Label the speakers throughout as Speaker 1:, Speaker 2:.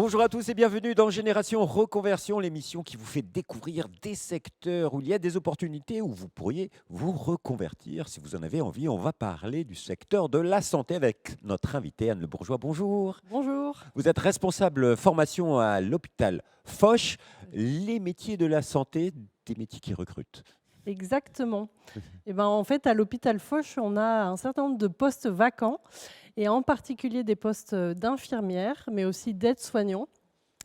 Speaker 1: Bonjour à tous et bienvenue dans Génération Reconversion, l'émission qui vous fait découvrir des secteurs où il y a des opportunités, où vous pourriez vous reconvertir. Si vous en avez envie, on va parler du secteur de la santé avec notre invité Anne Le Bourgeois. Bonjour.
Speaker 2: Bonjour.
Speaker 1: Vous êtes responsable formation à l'hôpital Foch, les métiers de la santé, des métiers qui recrutent.
Speaker 2: Exactement. Et ben, en fait, à l'hôpital Foch, on a un certain nombre de postes vacants, et en particulier des postes d'infirmières, mais aussi d'aides-soignants.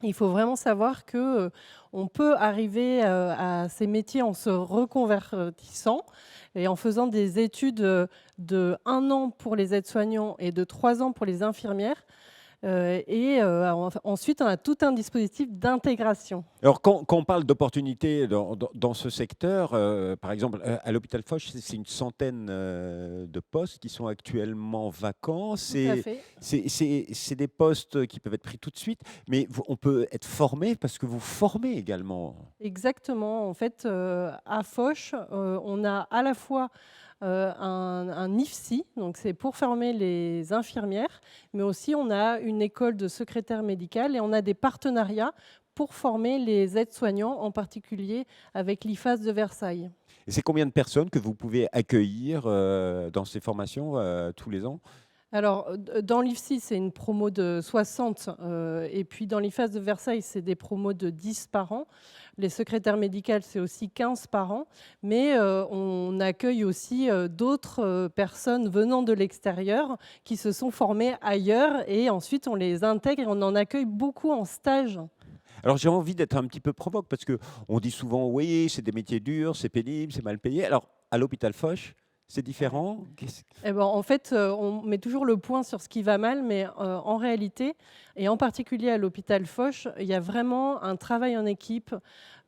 Speaker 2: Il faut vraiment savoir que on peut arriver à ces métiers en se reconvertissant et en faisant des études de 1 an pour les aides-soignants et de 3 ans pour les infirmières. Ensuite, on a tout un dispositif d'intégration.
Speaker 1: Alors, quand on parle d'opportunités dans ce secteur, par exemple, à l'hôpital Foch, c'est une centaine de postes qui sont actuellement vacants.
Speaker 2: Tout à fait.
Speaker 1: C'est des postes qui peuvent être pris tout de suite, mais on peut être formé parce que vous formez également.
Speaker 2: Exactement. En fait, à Foch, on a à la fois un IFSI, donc c'est pour former les infirmières, mais aussi on a une école de secrétaire médical et on a des partenariats pour former les aides-soignants, en particulier avec l'IFAS de Versailles.
Speaker 1: Et c'est combien de personnes que vous pouvez accueillir dans ces formations tous les ans?
Speaker 2: Alors, dans l'IFSI, c'est une promo de 60, et puis dans l'IFAS de Versailles, c'est des promos de 10 par an. Les secrétaires médicales, c'est aussi 15 par an, mais on accueille aussi d'autres personnes venant de l'extérieur qui se sont formées ailleurs, et ensuite on les intègre et on en accueille beaucoup en stage.
Speaker 1: Alors j'ai envie d'être un petit peu provoque parce que on dit souvent oui, c'est des métiers durs, c'est pénible, c'est mal payé. Alors à l'hôpital Foch, c'est différent.
Speaker 2: Eh ben, en fait, on met toujours le point sur ce qui va mal, mais en réalité, et en particulier à l'hôpital Foch, il y a vraiment un travail en équipe.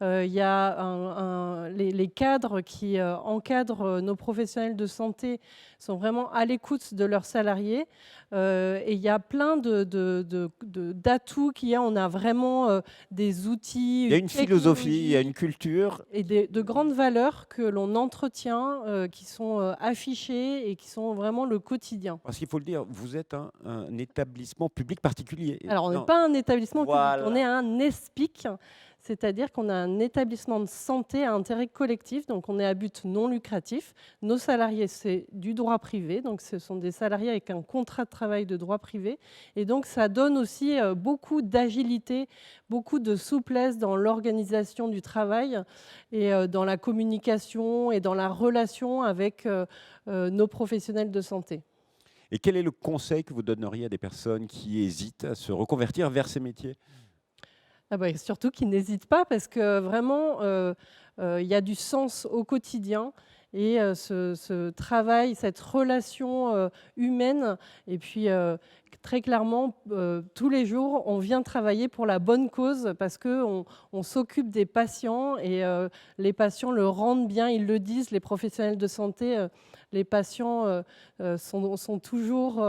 Speaker 2: Il y a les cadres qui encadrent nos professionnels de santé sont vraiment à l'écoute de leurs salariés. Et il y a plein d'atouts qu'il y a. On a vraiment des outils,
Speaker 1: Il y a
Speaker 2: une
Speaker 1: une philosophie, il y a
Speaker 2: technologie
Speaker 1: une culture.
Speaker 2: et de grandes valeurs que l'on entretient, qui sont affichées et qui sont vraiment le quotidien.
Speaker 1: Parce qu'il faut le dire, vous êtes un établissement public particulier.
Speaker 2: Alors, on n'est
Speaker 1: Non,
Speaker 2: pas un établissement public, on est
Speaker 1: voilà.
Speaker 2: un ESPIC, c'est-à-dire qu'on a un établissement de santé à intérêt collectif, donc on est à but non lucratif. Nos salariés, c'est du droit privé, donc ce sont des salariés avec un contrat de travail de droit privé. Et donc, ça donne aussi beaucoup d'agilité, beaucoup de souplesse dans l'organisation du travail et dans la communication et dans la relation avec nos professionnels de santé.
Speaker 1: Et quel est le conseil que vous donneriez à des personnes qui hésitent à se reconvertir vers ces métiers?
Speaker 2: Ah bah, surtout qu'ils n'hésitent pas parce que vraiment, il y a du sens au quotidien et ce travail, cette relation, humaine et puis, très clairement, tous les jours, on vient travailler pour la bonne cause parce qu'on s'occupe des patients et les patients le rendent bien, ils le disent, les professionnels de santé, les patients, sont toujours,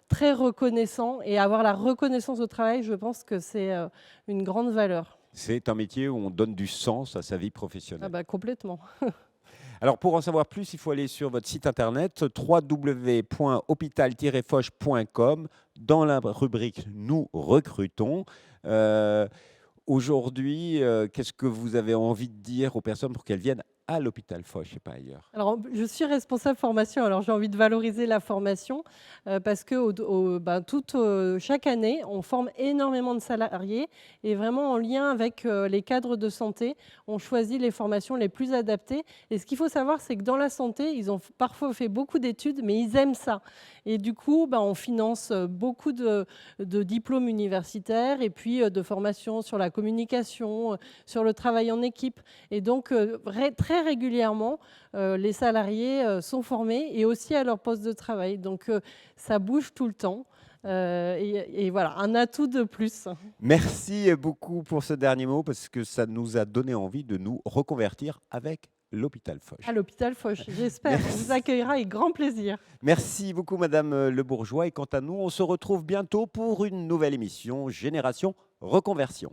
Speaker 2: très reconnaissants et avoir la reconnaissance au travail, je pense que c'est, une grande valeur.
Speaker 1: C'est un métier où on donne du sens à sa vie
Speaker 2: Ah
Speaker 1: professionnelle.
Speaker 2: bah, complètement.
Speaker 1: Alors pour en savoir plus, il faut aller sur votre site internet www.hôpital-foch.com dans la rubrique Nous recrutons. Euh, Aujourd'hui, qu'est-ce que vous avez envie de dire aux personnes pour qu'elles viennent à l'hôpital Foch et pas ailleurs?
Speaker 2: Alors, je suis responsable formation, alors j'ai envie de valoriser la formation, parce que chaque année, on forme énormément de salariés et vraiment en lien avec, les cadres de santé, on choisit les formations les plus adaptées et ce qu'il faut savoir, c'est que dans la santé, ils ont parfois fait beaucoup d'études, mais ils aiment ça et du coup, on finance, beaucoup de diplômes universitaires et puis, de formations sur la communication, sur le travail en équipe et donc, très régulièrement, les salariés sont formés et aussi à leur poste de travail. Donc, ça bouge tout le temps. Et voilà, un atout de plus.
Speaker 1: Merci beaucoup pour ce dernier mot parce que ça nous a donné envie de nous reconvertir avec l'hôpital Foch.
Speaker 2: À l'hôpital Foch, j'espère. On vous
Speaker 1: Merci.
Speaker 2: accueillera avec grand plaisir.
Speaker 1: Merci beaucoup Madame Le Bourgeois et quant à nous, on se retrouve bientôt pour une nouvelle émission Génération Reconversion.